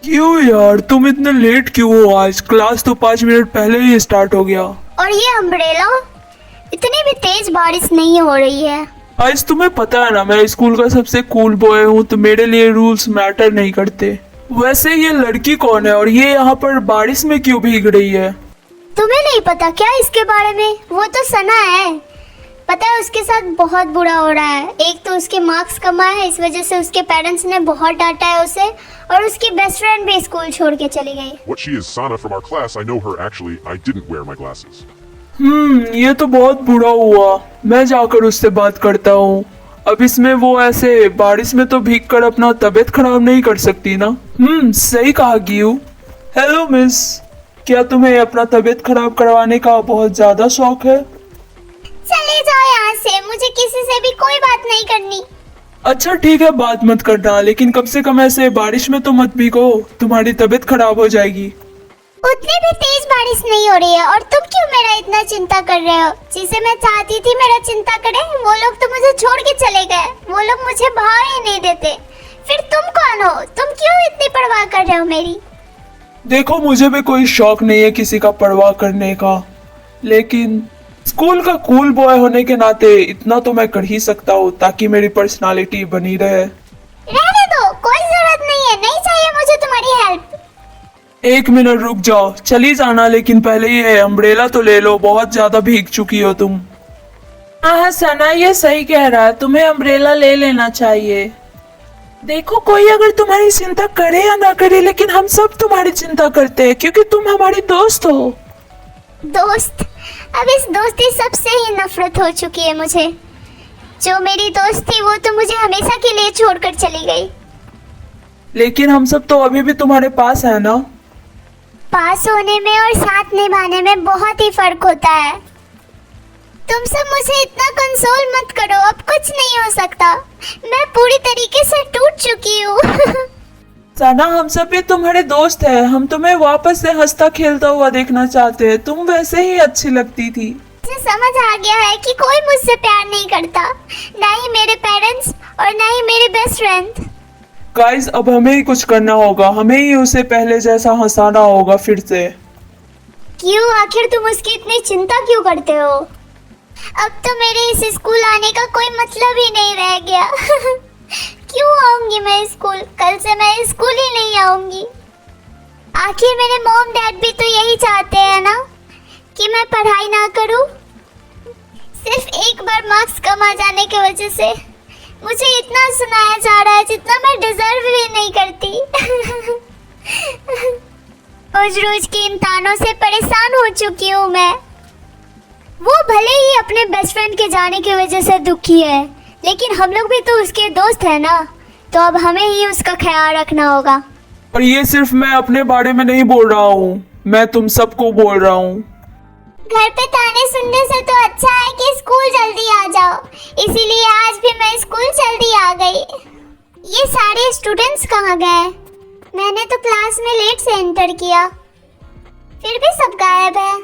क्यों यार, तुम इतने लेट क्यों हो? आज क्लास तो 5 मिनट पहले ही स्टार्ट हो गया। और ये अम्ब्रेला, इतनी भी तेज बारिश नहीं हो रही है। आज तुम्हें पता है ना, मैं स्कूल का सबसे कूल बॉय हूँ, तो मेरे लिए रूल्स मैटर नहीं करते। वैसे ये लड़की कौन है और ये यहाँ पर बारिश में क्यों भीग रही है? तुम्हें नहीं पता क्या इसके बारे में? वो तो सना है। पता है उसके साथ बहुत बुरा हो रहा है। एक तो उसके मार्क्स कम आए हैं, इस वजह से उसके पेरेंट्स ने बहुत डांटा है उसे, और उसकी बेस्ट फ्रेंड भी स्कूल छोड़ के चली गई। What she is Sana from our class. I know her actually. I didn't wear my glasses. ये तो बहुत बुरा हुआ। मैं जाकर उससे बात करता हूँ। अब इसमें वो ऐसे बारिश में तो भीग कर अपना तबीयत खराब नहीं कर सकती ना। सही कहा गियू। हेलो मिस, क्या तुम्हें अपना तबीयत खराब करवाने का बहुत ज्यादा शौक है? चले जाओ यहाँ से, मुझे किसी से भी कोई बात नहीं करनी। अच्छा ठीक है, बात मत करना, लेकिन कम से कम ऐसे बारिश में तो मत भीगो, तुम्हारी तबीयत खराब हो जाएगी। उतनी भी तेज बारिश नहीं हो रही है, और तुम क्यों मेरा इतना चिंता कर रहे हो? जिसे मैं चाहती थी मेरा चिंता करे, वो लोग तो मुझे छोड़ के चले गए। वो लोग मुझे भाव ही नहीं देते। फिर तुम कौन हो? तुम क्यों इतनी परवाह कर रहे हो मेरी? देखो, मुझे भी कोई शौक नहीं है किसी का परवाह करने का, लेकिन स्कूल का कूल बॉय होने के नाते इतना तो मैं कर ही सकता हूँ ताकि मेरी पर्सनालिटी बनी रहे। रहने दो, कोई जरूरत नहीं है, नहीं चाहिए मुझे तुम्हारी हेल्प। 1 मिनट रुक जाओ, चली जाना, लेकिन पहले ये अम्ब्रेला तो ले लो, बहुत ज्यादा भीग चुकी हो तुम। हाँ सना, ये सही कह रहा है, तुम्हें अम्ब्रेला ले लेना चाहिए। देखो, कोई अगर तुम्हारी चिंता करे या ना करे, लेकिन हम सब तुम्हारी चिंता करते हैं क्योंकि तुम हमारी दोस्त हो। दोस्त? अब इस दोस्ती सबसे ही नफरत हो चुकी है मुझे। जो मेरी दोस्त थी वो तो मुझे हमेशा के लिए छोड़कर चली गई। लेकिन हम सब तो अभी भी तुम्हारे पास है ना। पास होने में और साथ निभाने में बहुत ही फर्क होता है। तुम सब मुझे इतना कंसोल मत करो, अब कुछ नहीं हो सकता। मैं पूरी तरीके से टूट चुकी हूँ। सना, हम सब भी तुम्हारे दोस्त हैं, हम तुम्हें वापस से हंसता खेलता हुआ देखना चाहते हैं, तुम वैसे ही अच्छी लगती थी। मुझे समझ आ गया है कि कोई मुझसे प्यार नहीं करता, ना ही मेरे पेरेंट्स और ना ही मेरे बेस्ट फ्रेंड। गाइस, अब हमें ही कुछ करना होगा, हमें ही उसे पहले जैसा हंसाना होगा फिर से। क्यों? आखिर तुम उसकी इतनी चिंता क्यों करते हो? अब तो मेरे इस स्कूल आने का कोई मतलब ही नहीं रह गया। क्यों आऊंगी मैं स्कूल? कल से मैं स्कूल ही नहीं आऊंगी। आखिर मेरे मॉम डैड भी तो यही चाहते हैं ना कि मैं पढ़ाई ना करूं। सिर्फ एक बार मार्क्स कम आ जाने की वजह से मुझे इतना सुनाया जा रहा है जितना मैं डिजर्व भी नहीं करती। रोज रोज के इन तानों से परेशान हो चुकी हूँ मैं। वो भले ही अपने बेस्ट फ्रेंड के जाने की वजह से दुखी है, लेकिन हम लोग भी तो उसके दोस्त हैं ना, तो अब हमें ही उसका ख्याल रखना होगा। और ये सिर्फ मैं अपने बारे में नहीं बोल रहा हूँ, मैं तुम सबको बोल रहा हूँ। घर पे ताने सुनने से तो अच्छा है कि स्कूल जल्दी आ जाओ, इसीलिए आज भी मैं स्कूल जल्दी आ गई। ये सारे स्टूडेंट्स कहाँ गए? मैंने तो क्लास में लेट से एंटर किया, फिर भी सब गायब है।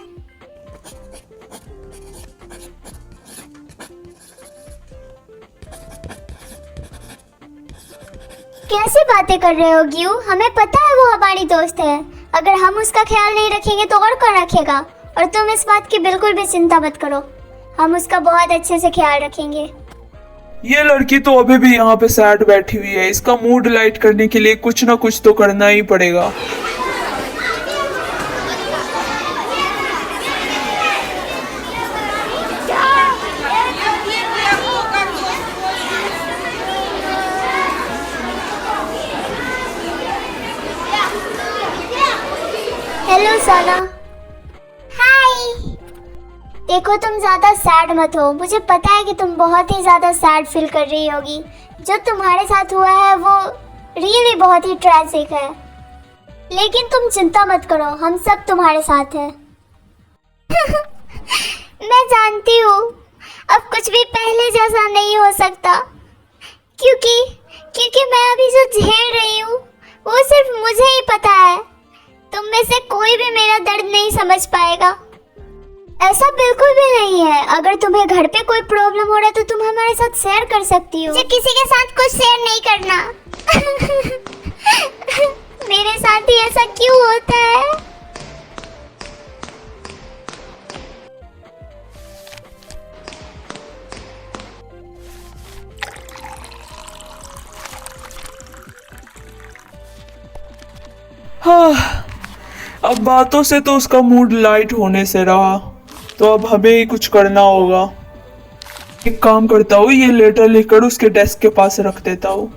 कैसी बातें कर रहे हो गियू? हमें पता है वो हमारी दोस्त है, अगर हम उसका ख्याल नहीं रखेंगे तो और कौन रखेगा? और तुम इस बात की बिल्कुल भी चिंता मत करो, हम उसका बहुत अच्छे से ख्याल रखेंगे। ये लड़की तो अभी भी यहाँ पे सैड बैठी हुई है, इसका मूड लाइट करने के लिए कुछ ना कुछ तो करना ही पड़ेगा। हेलो सना। हाय। देखो, तुम ज्यादा सैड मत हो, मुझे पता है कि तुम बहुत ही ज्यादा सैड फील कर रही होगी। जो तुम्हारे साथ हुआ है वो रियली बहुत ही ट्रेजिक है, लेकिन तुम चिंता मत करो, हम सब तुम्हारे साथ हैं। मैं जानती हूँ अब कुछ भी पहले जैसा नहीं हो सकता, क्योंकि मैं अभी जो झेल रही हूँ वो सिर्फ मुझे ही पता है। तुम में से कोई भी मेरा दर्द नहीं समझ पाएगा। ऐसा बिल्कुल भी नहीं है। अगर तुम्हें घर पे कोई प्रॉब्लम हो रहा है तो तुम हमारे साथ शेयर कर सकती हो। मुझे किसी के साथ कुछ शेयर नहीं करना। मेरे साथ साथ ही ऐसा क्यों होता है? हाँ, अब बातों से तो उसका मूड लाइट होने से रहा, तो अब हमें ही कुछ करना होगा। एक काम करता हूँ, ये लेटर लिखकर उसके डेस्क के पास रख देता हूँ।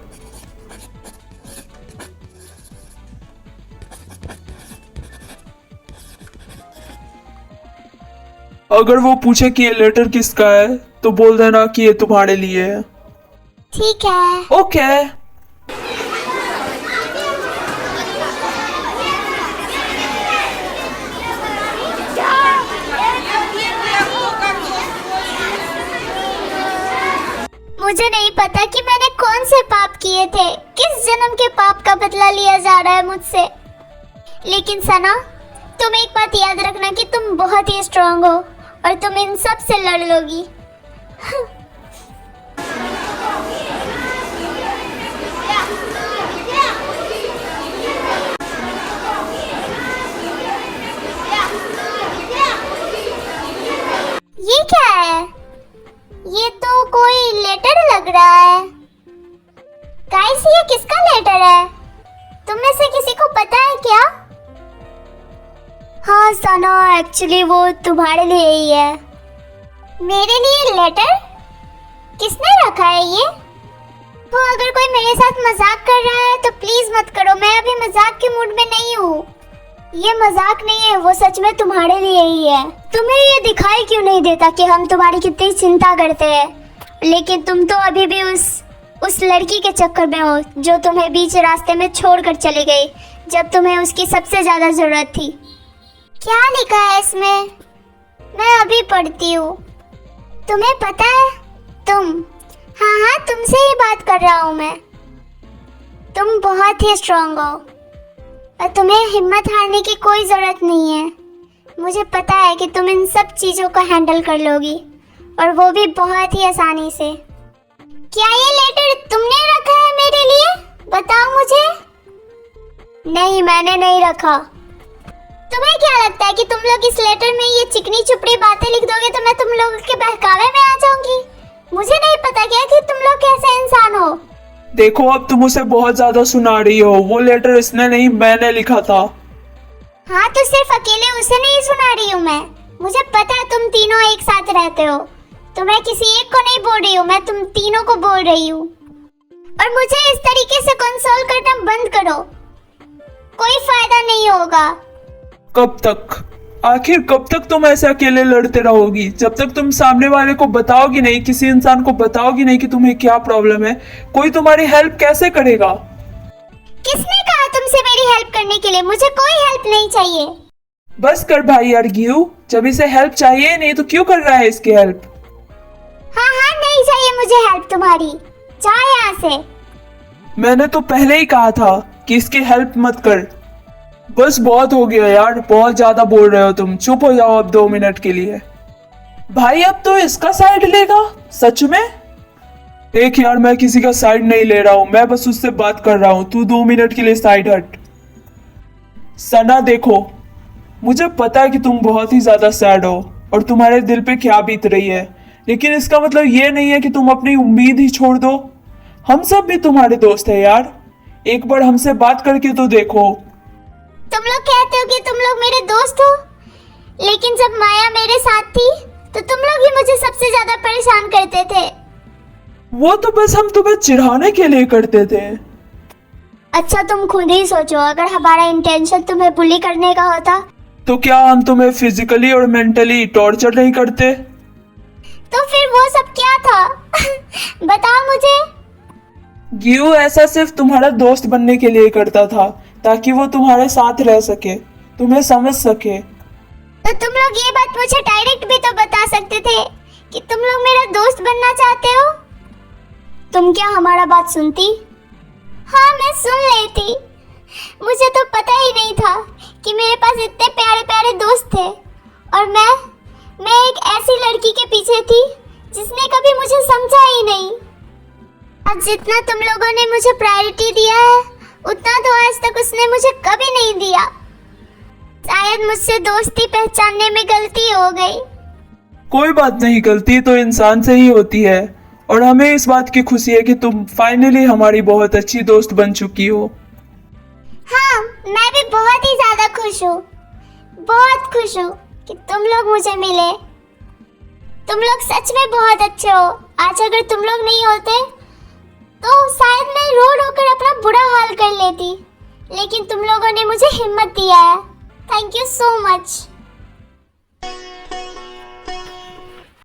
अगर वो पूछे कि ये लेटर किसका है तो बोल देना कि ये तुम्हारे लिए है। ठीक है। ओके। मुझे नहीं पता कि मैंने कौन से पाप किए थे, किस जन्म के पाप का बदला लिया जा रहा है मुझसे। लेकिन सना, तुम एक बात याद रखना कि तुम बहुत ही स्ट्रांग हो और तुम इन सब से लड़ लोगी। ये क्या है? ये तो कोई लेटर लग रहा है। गाइस, ये किसका लेटर है? तुम में से किसी को पता है क्या? हाँ सना, एक्चुअली वो तुम्हारे लिए ही है। मेरे लिए लेटर? किसने रखा है ये? तो अगर कोई मेरे साथ मजाक कर रहा है तो प्लीज मत करो, मैं अभी मजाक के मूड में नहीं हूँ। ये मजाक नहीं है, वो सच में तुम्हारे लिए ही है। तुम्हें ये दिखाई क्यों नहीं देता कि हम तुम्हारी कितनी चिंता करते हैं? लेकिन तुम तो अभी भी उस लड़की के चक्कर में हो जो तुम्हें बीच रास्ते में छोड़कर चली गई जब तुम्हें उसकी सबसे ज्यादा जरूरत थी। क्या लिखा है इसमें? मैं अभी पढ़ती हूँ। तुम्हें पता है तुम, हाँ, तुमसे ही बात कर रहा हूँ मैं। तुम बहुत ही स्ट्रांग हो और तुम्हें हिम्मत हारने की कोई जरूरत नहीं है। मुझे पता है कि तुम इन सब चीजों को हैंडल कर लोगी, और वो भी बहुत ही आसानी से। क्या ये लेटर तुमने रखा है मेरे लिए? बताओ मुझे। नहीं, मैंने नहीं रखा। तुम्हें क्या लगता है कि तुम लोग इस लेटर में ये चिकनी चुपड़ी बातें लिख दोगे तो मैं तुम लोगों के बहकावे में आ जाऊंगी? मुझे नहीं पता क्या कि तुम लोग कैसे इंसान हो। देखो, अब तुम उसे बहुत ज्यादा सुना रही हो। वो लेटर इसने नहीं, मैंने लिखा था। हाँ, तो सिर्फ अकेले उसे नहीं सुना रही हूँ मैं। मुझे पता है तुम तीनों एक साथ रहते हो, तो मैं किसी एक को नहीं बोल रही हूँ, मैं तुम तीनों को बोल रही हूँ। और मुझे इस तरीके से कंसोल करना बंद करो, कोई फायदा नहीं होगा। कब तक? आखिर कब तक तुम ऐसे अकेले लड़ते रहोगी? जब तक तुम सामने वाले को बताओगी नहीं, किसी इंसान को बताओगी नहीं कि तुम्हें क्या प्रॉब्लम है, कोई तुम्हारी हेल्प कैसे करेगा? किसने कहा तुमसे मेरी हेल्प करने के लिए? मुझे कोई हेल्प नहीं चाहिए। बस कर भाई आर्ग्यू, जब इसे हेल्प चाहिए नहीं तो क्यों कर रहा है इसकी हेल्प? हाँ, नहीं चाहिए मुझे हेल्प तुम्हारी, जा यहाँ से। मैंने तो पहले ही कहा था कि इसकी हेल्प मत कर। बस बहुत हो गया यार, बहुत ज्यादा बोल रहे हो तुम। चुप हो जाओ अब 2 मिनट के लिए। भाई अब तो इसका साइड लेगा? सच में? देख यार, मैं किसी का साइड नहीं ले रहा हूँ, मैं बस उससे बात कर रहा हूँ। तू 2 मिनट के लिए साइड हट। सना देखो, मुझे पता है कि तुम बहुत ही ज्यादा सैड हो और तुम्हारे दिल पे क्या बीत रही है, लेकिन इसका मतलब ये नहीं है कि तुम अपनी उम्मीद ही छोड़ दो। हम सब भी तुम्हारे दोस्त है यार, एक बार हमसे बात करके तो देखो। तुम लोग कहते हो कि तुम लोग मेरे दोस्त हो, लेकिन जब माया मेरे साथ थी तो तुम लोग ही मुझे सबसे ज्यादा परेशान करते थे। वो तो बस हम तुम्हें चिढ़ाने के लिए करते थे। अच्छा, तुम खुद ही सोचो, अगर हमारा इंटेंशन तुम्हें बुली करने का होता तो क्या हम तुम्हें फिजिकली और मेंटली टॉर्चर नहीं करते? तो फिर वो सब क्या था? बताओ मुझे। गियो ऐसा सिर्फ तुम्हारा दोस्त बनने के लिए करता था, ताकि वो तुम्हारे साथ रह सके, तुम्हें समझ सके। तो तुम लोग ये बात मुझे डायरेक्ट भी तो बता सकते थे कि तुम लोग मेरा दोस्त बनना चाहते हो। तुम क्या हमारा बात सुनती? हाँ, मैं सुन लेती। मुझे तो पता ही नहीं था कि मेरे पास इतने प्यारे प्यारे दोस्त थे, और मैं एक ऐसी लड़की के पीछे थी जिसने कभी मुझे समझा ही नहीं। अब जितना तुम लोगों ने मुझे प्रायोरिटी दिया है उतना तो आज तक उसने मुझे कभी नहीं दिया। शायद मुझसे दोस्ती पहचानने में गलती हो गई। कोई बात नहीं, गलती तो इंसान से ही होती है और हमें इस बात की खुशी है कि तुम फाइनली हमारी बहुत अच्छी दोस्त बन चुकी हो। हाँ, मैं भी बहुत ही ज्यादा खुश हूँ, बहुत खुश हूँ कि तुम लोग मुझे मिले। तुम लोग सच में बहुत अच्छे हो। आज अगर तुम लोग नहीं होते तो शायद मैं रो रो कर अपना बुरा हाल कर लेती, लेकिन तुम लोगों ने मुझे हिम्मत दिया है। Thank you so much.